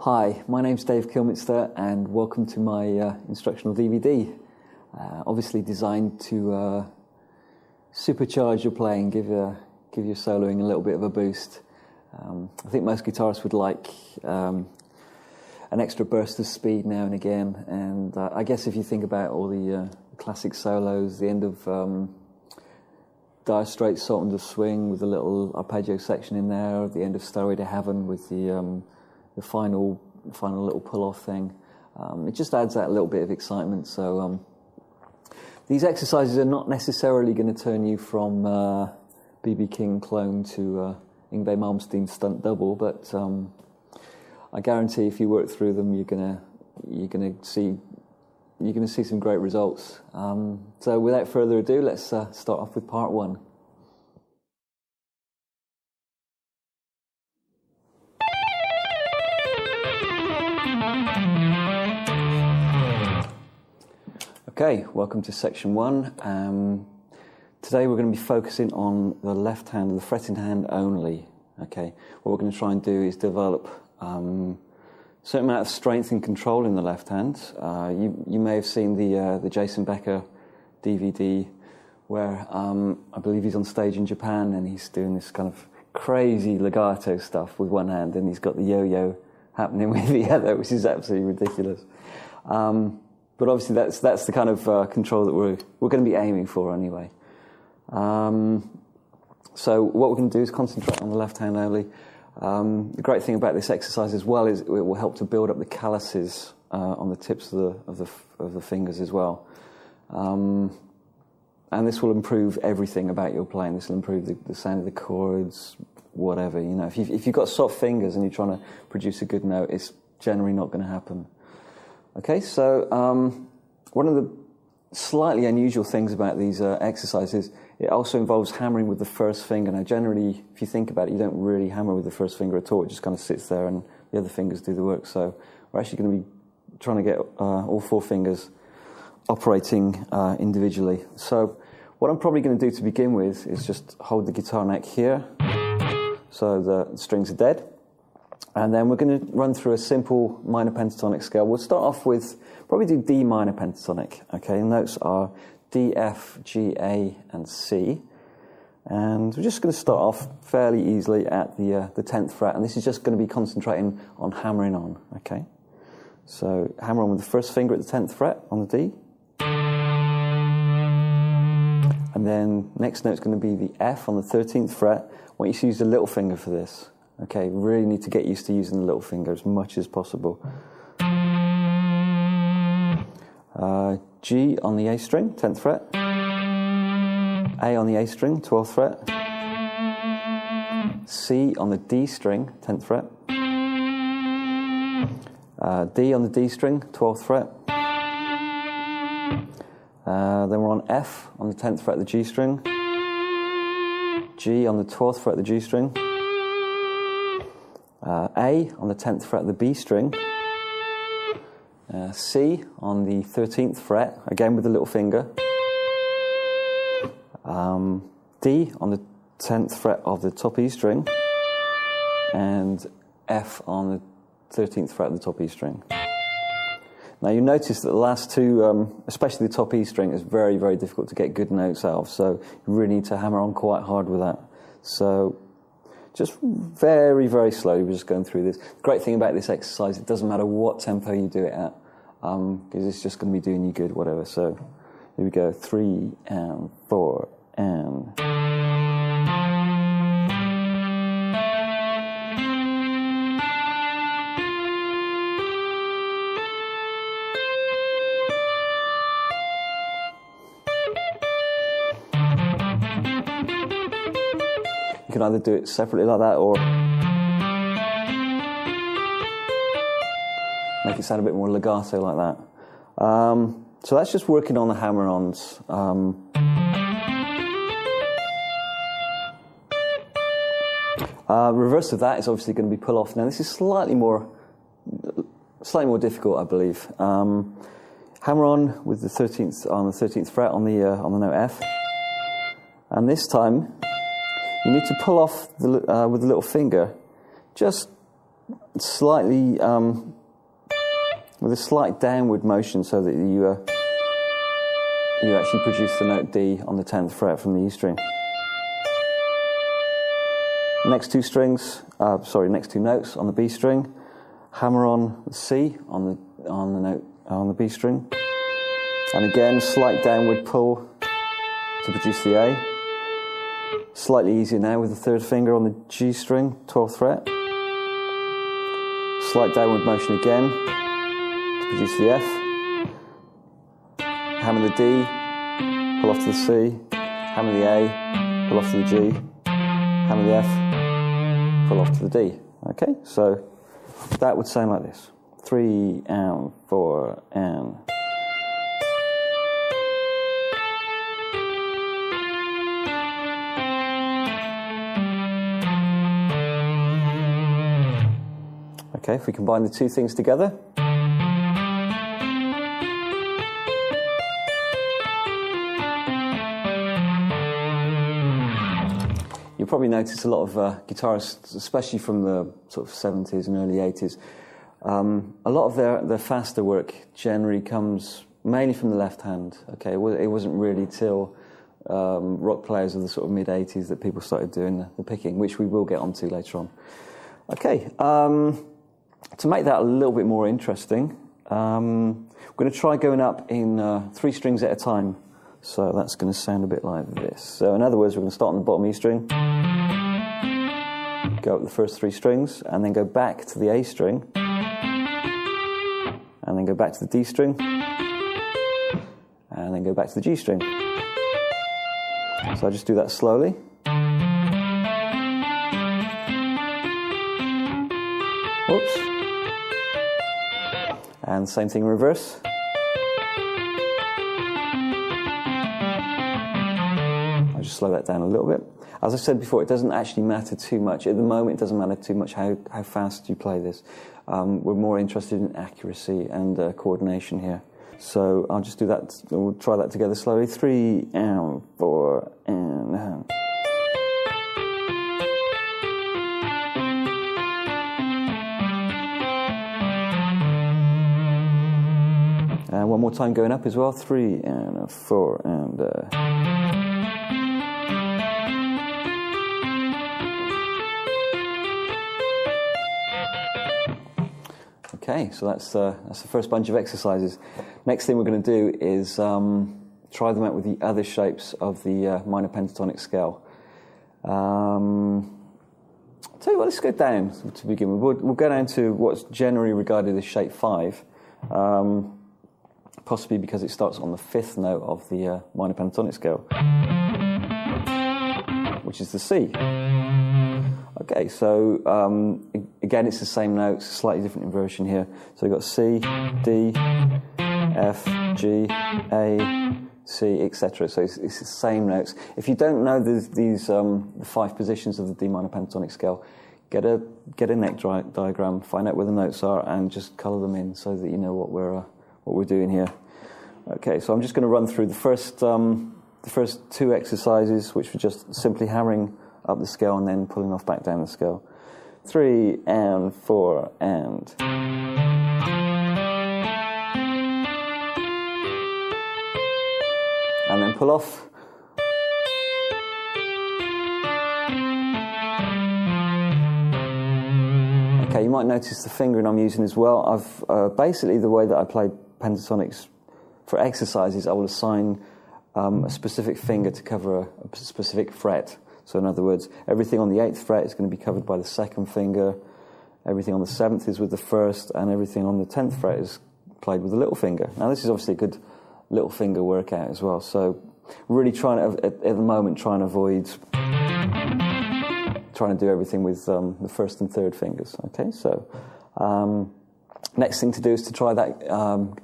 Hi, my name's Dave Kilminster and welcome to my instructional DVD. Obviously designed to supercharge your playing, give your soloing a little bit of a boost. I think most guitarists would like an extra burst of speed now and again, and I guess if you think about all the classic solos, the end of Dire Straits' Salt and the Swing with a little arpeggio section in there, the end of Stairway to Heaven with the final little pull-off thing. It just adds that little bit of excitement. So these exercises are not necessarily going to turn you from B.B. King clone to Yngwie Malmsteen stunt double, but I guarantee if you work through them, you're gonna see some great results. So without further ado, let's start off with part one. Okay, welcome to section one. Today we're going to be focusing on the left hand, the fretting hand only. Okay, what we're going to try and do is develop a certain amount of strength and control in the left hand. You may have seen the Jason Becker DVD where I believe he's on stage in Japan and he's doing this kind of crazy legato stuff with one hand, and he's got the yo-yo happening with the other, which is absolutely ridiculous. But obviously that's the kind of control that we're going to be aiming for anyway. So what we're going to do is concentrate on the left hand only. The great thing about this exercise as well is it will help to build up the calluses on the tips of the fingers as well. And this will improve everything about your playing. This will improve the sound of the chords, whatever. You know, if you've got soft fingers and you're trying to produce a good note, it's generally not going to happen. Okay, so one of the slightly unusual things about these exercises, it also involves hammering with the first finger. Now, generally, if you think about it, you don't really hammer with the first finger at all. It just kind of sits there and the other fingers do the work. So we're actually going to be trying to get all four fingers operating individually. So what I'm probably going to do to begin with is just hold the guitar neck here so the strings are dead. And then we're going to run through a simple minor pentatonic scale. We'll start off with, probably do D minor pentatonic. Okay, the notes are D, F, G, A, and C. And we're just going to start off fairly easily at the 10th fret. And this is just going to be concentrating on hammering on. Okay, so hammer on with the first finger at the 10th fret on the D. And then next note's going to be the F on the 13th fret. I want you to use the little finger for this. Okay, really need to get used to using the little finger as much as possible. G on the A string, 10th fret. A on the A string, 12th fret. C on the D string, 10th fret. D on the D string, 12th fret. Then we're on F on the 10th fret of the G string. G on the 12th fret of the G string. A on the 10th fret of the B string, C on the 13th fret, again with the little finger, D on the 10th fret of the top E string, and F on the 13th fret of the top E string. Now you notice that the last two, especially the top E string, is very, very difficult to get good notes out of, so you really need to hammer on quite hard with that. So just very, very slowly, we're just going through this. The great thing about this exercise, it doesn't matter what tempo you do it at, because it's just going to be doing you good, whatever. So here we go, 3 and 4 and... You can either do it separately like that or make it sound a bit more legato like that. So that's just working on the hammer-ons. Reverse of that is obviously going to be pull-off. Now this is slightly more difficult, I believe. Hammer on with the 13th fret on the note F, and this time you need to pull off with the little finger, just slightly with a slight downward motion, so that you actually produce the note D on the 10th fret from the E string. Next two notes on the B string. Hammer on the C on the note on the B string, and again slight downward pull to produce the A. Slightly easier now with the third finger on the G string, 12th fret. Slight downward motion again to produce the F. Hammer the D, pull off to the C. Hammer the A, pull off to the G. Hammer the F, pull off to the D. Okay, so that would sound like this. 3 and 4 and. Okay, if we combine the two things together. You'll probably notice a lot of guitarists, especially from the sort of 70s and early 80s, a lot of their faster work generally comes mainly from the left hand. Okay, it wasn't really till rock players of the sort of mid-80s that people started doing the picking, which we will get onto later on. Okay, to make that a little bit more interesting, we're going to try going up in 3 strings at a time. So that's going to sound a bit like this. So in other words, we're going to start on the bottom E string, go up the first 3 strings, and then go back to the A string, and then go back to the D string, and then go back to the G string. So I just do that slowly. Whoops. And same thing in reverse. I'll just slow that down a little bit. As I said before, it doesn't actually matter too much. At the moment, it doesn't matter too much how fast you play this. We're more interested in accuracy and coordination here. So I'll just do that. We'll try that together slowly. 3 and 4 and. And one more time going up as well. 3 and 4 and. Okay, so that's the first bunch of exercises. Next thing we're going to do is try them out with the other shapes of the minor pentatonic scale. I'll tell you what, let's go down to begin with. We'll go down to what's generally regarded as shape 5, possibly because it starts on the 5th note of the minor pentatonic scale, which is the C. Okay, so again, it's the same notes, slightly different inversion here. So we've got C, D, F, G, A, C, etc. So it's the same notes. If you don't know these the 5 positions of the D minor pentatonic scale, get a neck diagram, find out where the notes are, and just colour them in so that you know what we're doing here. Okay, so I'm just going to run through the first 2 exercises, which were just simply hammering up the scale and then pulling off back down the scale. 3 and 4 and. And then pull off. Okay, you might notice the fingering I'm using as well. I've basically, the way that I play pentatonics for exercises, I will assign a specific finger to cover a specific fret. So in other words, everything on the 8th fret is going to be covered by the 2nd finger, everything on the 7th is with the 1st, and everything on the 10th fret is played with the little finger. Now this is obviously a good little finger workout as well, so really trying to, at the moment, trying to avoid trying to do everything with the 1st and 3rd fingers. Okay, so next thing to do is to try that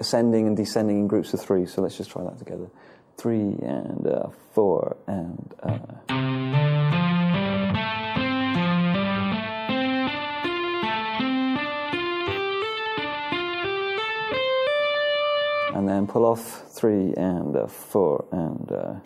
ascending and descending in groups of 3, so let's just try that together. 3 and 4 and. And then pull off 3 and 4 and.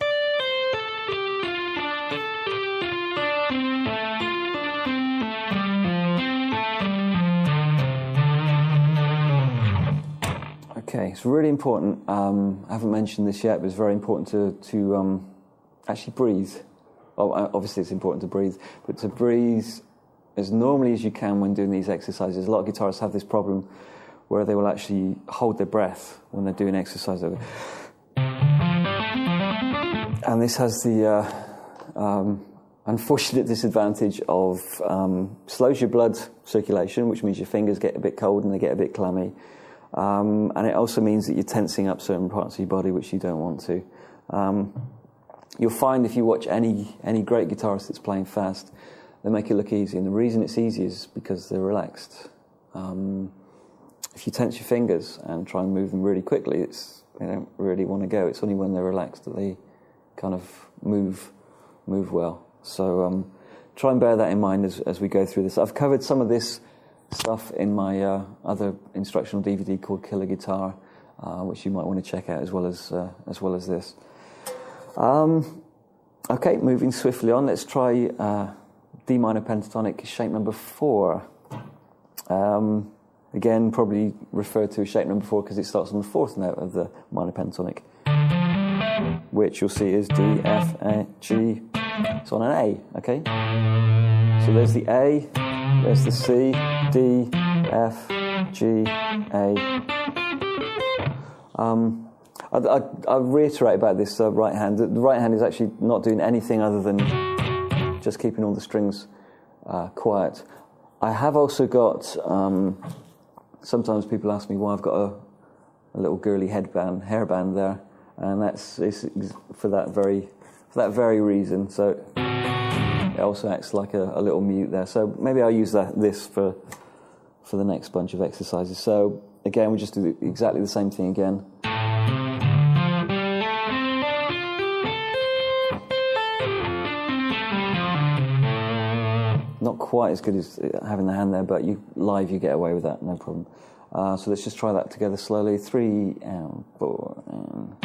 Okay, it's really important. I haven't mentioned this yet, but it's very important to actually breathe. Well, obviously it's important to breathe, but to breathe as normally as you can when doing these exercises. A lot of guitarists have this problem where they will actually hold their breath when they're doing exercise. And this has the unfortunate disadvantage of slows your blood circulation, which means your fingers get a bit cold and they get a bit clammy. And it also means that you're tensing up certain parts of your body which you don't want to. You'll find if you watch any great guitarist that's playing fast, they make it look easy. And the reason it's easy is because they're relaxed. If you tense your fingers and try and move them really quickly, they don't really want to go. It's only when they're relaxed that they kind of move well. So try and bear that in mind as we go through this. I've covered some of this stuff in my other instructional DVD called Killer Guitar, which you might want to check out as well as this. Okay, moving swiftly on. Let's try D minor pentatonic shape number 4. Again, probably referred to as shape number 4 because it starts on the 4th note of the minor pentatonic, which you'll see is D, F, A, G. It's on an A, okay? So there's the A, there's the C, D, F, G, A. I'll reiterate about this right hand. The right hand is actually not doing anything other than just keeping all the strings quiet. I have also got, sometimes people ask me why I've got a little girly hairband there, and it's for that very reason. So it also acts like a little mute there. So maybe I'll use this for the next bunch of exercises. So again, we just do exactly the same thing again. Not quite as good as having the hand there, but live you get away with that, no problem. So let's just try that together slowly. 3 and 4 and...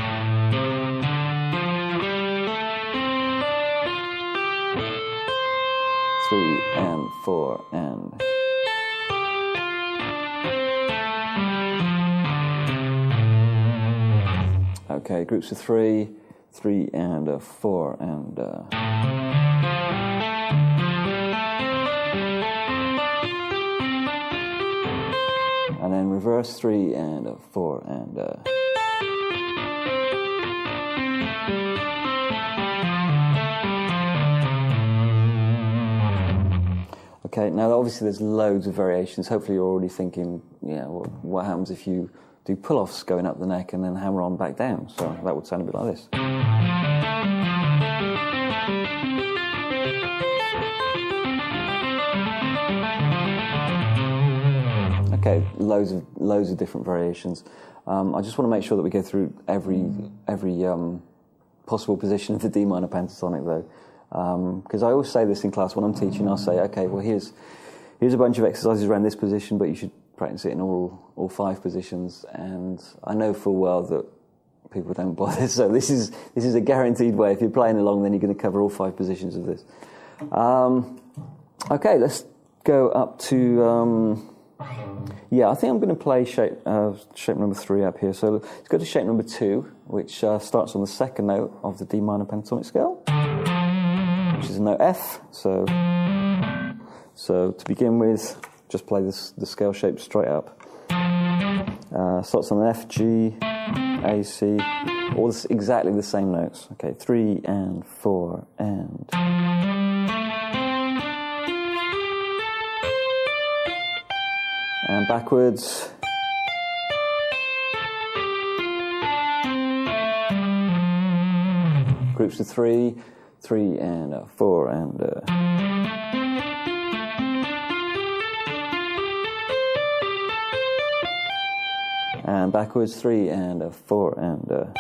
Three and 4 and... Okay, groups of 3 and 4 and... And then reverse 3 and 4 and... Okay, now obviously there's loads of variations. Hopefully you're already thinking, what happens if you do pull-offs going up the neck and then hammer on back down? So that would sound a bit like this. Okay, loads of different variations. I just want to make sure that we go through every possible position of the D minor pentatonic, though. Because I always say this in class when I'm teaching. I'll say, okay, well here's a bunch of exercises around this position, but you should practice it in all 5 positions. And I know full well that people don't bother. So this is a guaranteed way. If you're playing along, then you're going to cover all 5 positions of this. Okay, let's go up to. I think I'm going to play shape number 3 up here. So let's go to shape number 2, which starts on the 2nd note of the D minor pentatonic scale, which is a note F. So to begin with, just play the scale shape straight up. Starts on an F, G, A, C, all exactly the same notes. Okay, 3 and 4 and... And backwards. Groups of 3 and 4 and... And backwards, 3 and 4 and...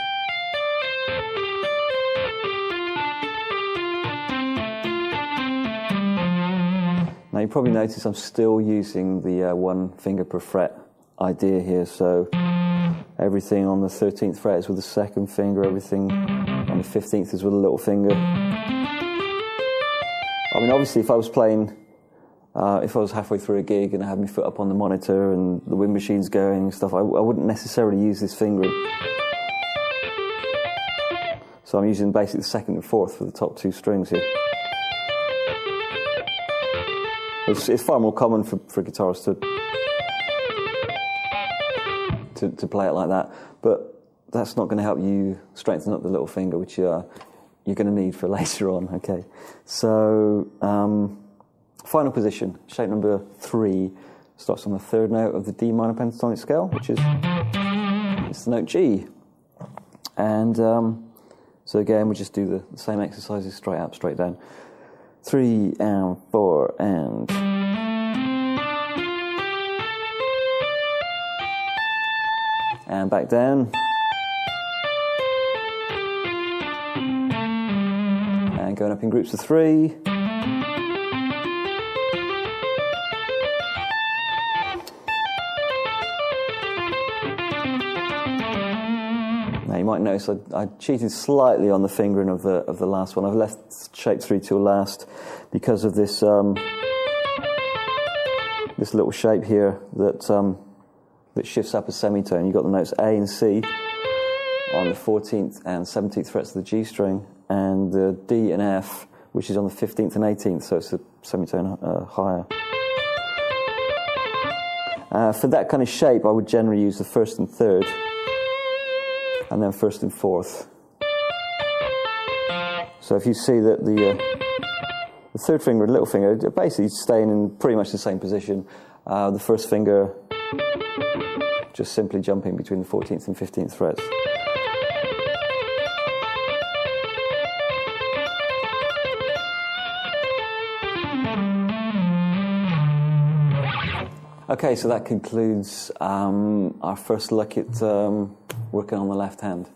Now you probably notice I'm still using the 1 finger per fret idea here, so everything on the 13th fret is with the 2nd finger, everything on the 15th is with a little finger. I mean, obviously if I was playing If I was halfway through a gig and I had my foot up on the monitor and the wind machine's going and stuff, I wouldn't necessarily use this fingering. So I'm using basically the second and fourth for the top two strings here. It's far more common for guitarists to play it like that, but that's not going to help you strengthen up the little finger, which you're going to need for later on. Okay, so final position, shape number 3, starts on the 3rd note of the D minor pentatonic scale, which is it's the note G, and so again we just do the same exercises, straight up, straight down, 3 and 4 and back down, and going up in groups of 3, now you might notice I cheated slightly on the fingering of the last one. I've left shape 3 till last because of this this little shape here that shifts up a semitone. You've got the notes A and C on the 14th and 17th frets of the G string, and the D and F, which is on the 15th and 18th, so it's a semitone higher. For that kind of shape, I would generally use the 1st and 3rd, and then 1st and 4th. So if you see that the 3rd finger and little finger are basically staying in pretty much the same position, the 1st finger just simply jumping between the 14th and 15th frets. Okay, so that concludes our first look at working on the left hand.